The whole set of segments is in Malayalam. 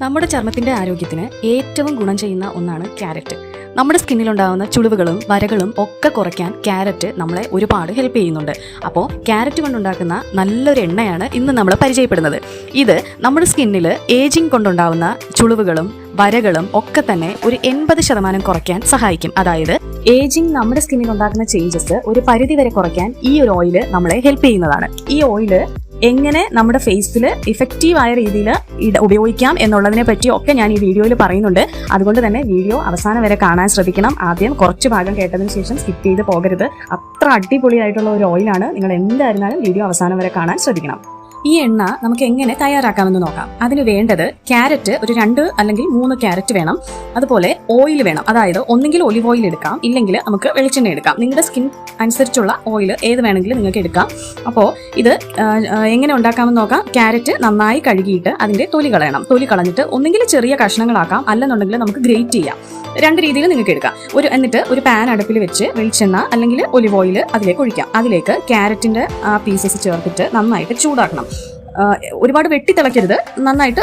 നമ്മുടെ ചർമ്മത്തിന്റെ ആരോഗ്യത്തിന് ഏറ്റവും ഗുണം ചെയ്യുന്ന ഒന്നാണ് ക്യാരറ്റ്. നമ്മുടെ സ്കിന്നിലുണ്ടാകുന്ന ചുളിവുകളും വരകളും ഒക്കെ കുറയ്ക്കാൻ ക്യാരറ്റ് നമ്മളെ ഒരുപാട് ഹെൽപ്പ് ചെയ്യുന്നുണ്ട്. അപ്പോൾ ക്യാരറ്റ് കൊണ്ടുണ്ടാക്കുന്ന നല്ലൊരു എണ്ണയാണ് ഇന്ന് നമ്മൾ പരിചയപ്പെടുന്നത്. ഇത് നമ്മുടെ സ്കിന്നിൽ ഏജിങ് കൊണ്ടുണ്ടാകുന്ന ചുളിവുകളും വരകളും ഒക്കെ തന്നെ ഒരു 80% കുറയ്ക്കാൻ സഹായിക്കും. അതായത് ഏജിങ് നമ്മുടെ സ്കിന്നിൽ ഉണ്ടാക്കുന്ന ചേഞ്ചസ് ഒരു പരിധി വരെ കുറയ്ക്കാൻ ഈ ഒരു ഓയിൽ നമ്മളെ ഹെൽപ്പ് ചെയ്യുന്നതാണ്. ഈ ഓയിൽ എങ്ങനെ നമ്മുടെ ഫേസിൽ ഇഫക്റ്റീവായ രീതിയിൽ ഉപയോഗിക്കാം എന്നുള്ളതിനെ പറ്റിയൊക്കെ ഞാൻ ഈ വീഡിയോയിൽ പറയുന്നുണ്ട്. അതുകൊണ്ട് തന്നെ വീഡിയോ അവസാനം വരെ കാണാൻ ശ്രദ്ധിക്കണം. ആദ്യം കുറച്ച് ഭാഗം കേട്ടതിന് ശേഷം സ്കിപ്പ് ചെയ്ത് പോകരുത്. അത്ര അടിപൊളിയായിട്ടുള്ള ഒരു ഓയിലാണ്. നിങ്ങൾ എന്തായിരുന്നാലും വീഡിയോ അവസാനം വരെ കാണാൻ ശ്രദ്ധിക്കണം. ഈ എണ്ണ നമുക്ക് എങ്ങനെ തയ്യാറാക്കാമെന്ന് നോക്കാം. അതിന് വേണ്ടത് ക്യാരറ്റ് ഒരു 2 അല്ലെങ്കിൽ 3 ക്യാരറ്റ് വേണം. അതുപോലെ ഓയിൽ വേണം. അതായത് ഒന്നെങ്കിൽ ഒലിവ് ഓയിൽ എടുക്കാം, ഇല്ലെങ്കിൽ നമുക്ക് വെളിച്ചെണ്ണ എടുക്കാം. നിങ്ങളുടെ സ്കിൻ അനുസരിച്ചുള്ള ഓയിൽ ഏത് വേണമെങ്കിലും നിങ്ങൾക്ക് എടുക്കാം. അപ്പോൾ ഇത് എങ്ങനെ ഉണ്ടാക്കാമെന്ന് നോക്കാം. ക്യാരറ്റ് നന്നായി കഴുകിയിട്ട് അതിന്റെ തൊലി കളയണം. തൊലി കളഞ്ഞിട്ട് ഒന്നെങ്കിൽ ചെറിയ കഷ്ണങ്ങളാക്കാം, അല്ലെന്നുണ്ടെങ്കിൽ നമുക്ക് ഗ്രേറ്റ് ചെയ്യാം. 2 രീതിയിൽ നിങ്ങൾക്ക് എടുക്കാം. എന്നിട്ട് ഒരു പാൻ അടുപ്പിൽ വെച്ച് വെളിച്ചെണ്ണ അല്ലെങ്കിൽ ഒലിവ് ഓയിൽ അതിലേക്ക് ഒഴിക്കാം. അതിലേക്ക് ക്യാരറ്റിന്റെ പീസസ് ചേർത്തിട്ട് നന്നായിട്ട് ചൂടാക്കണം. ഒരുപാട് വെട്ടിത്തിളക്കരുത്. നന്നായിട്ട്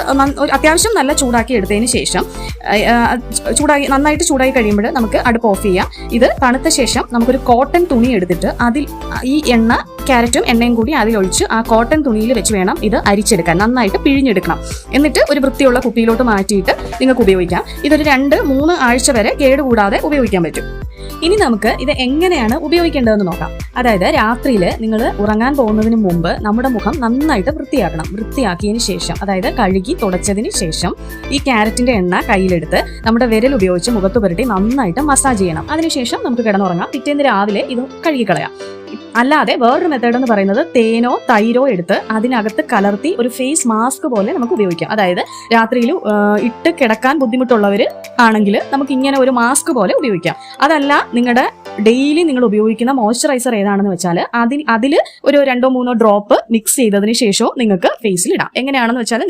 അത്യാവശ്യം നല്ല ചൂടാക്കി എടുത്തതിന് ശേഷം നന്നായിട്ട് ചൂടായി കഴിയുമ്പോൾ നമുക്ക് അടുപ്പ് ഓഫ് ചെയ്യാം. ഇത് തണുത്ത ശേഷം നമുക്കൊരു കോട്ടൺ തുണി എടുത്തിട്ട് അതിൽ ഈ ക്യാരറ്റും എണ്ണയും കൂടി അതിലൊഴിച്ച് ആ കോട്ടൺ തുണിയിൽ വെച്ച് വേണം ഇത് അരിച്ചെടുക്കാൻ. നന്നായിട്ട് പിഴിഞ്ഞെടുക്കണം. എന്നിട്ട് ഒരു വൃത്തിയുള്ള കുപ്പിയിലോട്ട് മാറ്റിയിട്ട് നിങ്ങൾക്ക് ഉപയോഗിക്കാം. ഇതൊരു 2-3 ആഴ്ച വരെ കേടുകൂടാതെ ഉപയോഗിക്കാൻ പറ്റും. ഇനി നമുക്ക് ഇത് എങ്ങനെയാണ് ഉപയോഗിക്കേണ്ടതെന്ന് നോക്കാം. അതായത് രാത്രിയിൽ നിങ്ങൾ ഉറങ്ങാൻ പോകുന്നതിന് മുമ്പ് നമ്മുടെ മുഖം നന്നായിട്ട് വൃത്തിയാക്കണം. വൃത്തിയാക്കിയതിന് ശേഷം, അതായത് കഴുകി തുടച്ചതിന് ശേഷം ഈ ക്യാരറ്റിന്റെ എണ്ണ കയ്യിലെടുത്ത് നമ്മുടെ വിരൽ ഉപയോഗിച്ച് മുഖത്ത് പുരട്ടി നന്നായിട്ട് മസാജ് ചെയ്യണം. അതിനുശേഷം നമുക്ക് കിടന്നുറങ്ങാം. പിറ്റേന്ന് രാവിലെ ഇത് കഴുകിക്കളയാം. അല്ലാതെ വേറൊരു മെത്തേഡ് എന്ന് പറയുന്നത് തേനോ തൈരോ എടുത്ത് അതിനകത്ത് കലർത്തി ഒരു ഫേസ് മാസ്ക് പോലെ നമുക്ക് ഉപയോഗിക്കാം. അതായത് രാത്രിയിൽ ഇട്ട് കിടക്കാൻ ബുദ്ധിമുട്ടുള്ളവർ ആണെങ്കിൽ നമുക്ക് ഇങ്ങനെ ഒരു മാസ്ക് പോലെ ഉപയോഗിക്കാം. അതല്ല നിങ്ങളുടെ ഡെയിലി നിങ്ങൾ ഉപയോഗിക്കുന്ന മോയ്സ്ചറൈസർ ഏതാണെന്ന് വെച്ചാൽ അതിൽ ഒരു 2-3 ഡ്രോപ്പ് മിക്സ് ചെയ്തതിന് ശേഷവും നിങ്ങൾക്ക് ഫേസിൽ ഇടാം. എങ്ങനെയാണെന്ന് വെച്ചാൽ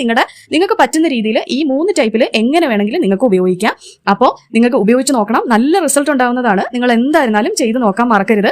നിങ്ങൾക്ക് പറ്റുന്ന രീതിയിൽ ഈ 3 ടൈപ്പിൽ എങ്ങനെ വേണമെങ്കിലും നിങ്ങൾക്ക് ഉപയോഗിക്കാം. അപ്പോൾ നിങ്ങൾക്ക് ഉപയോഗിച്ച് നോക്കണം. നല്ല റിസൾട്ട് ഉണ്ടാവുന്നതാണ്. നിങ്ങൾ എന്തായിരുന്നാലും ചെയ്ത് നോക്കാൻ മറക്കരുത്.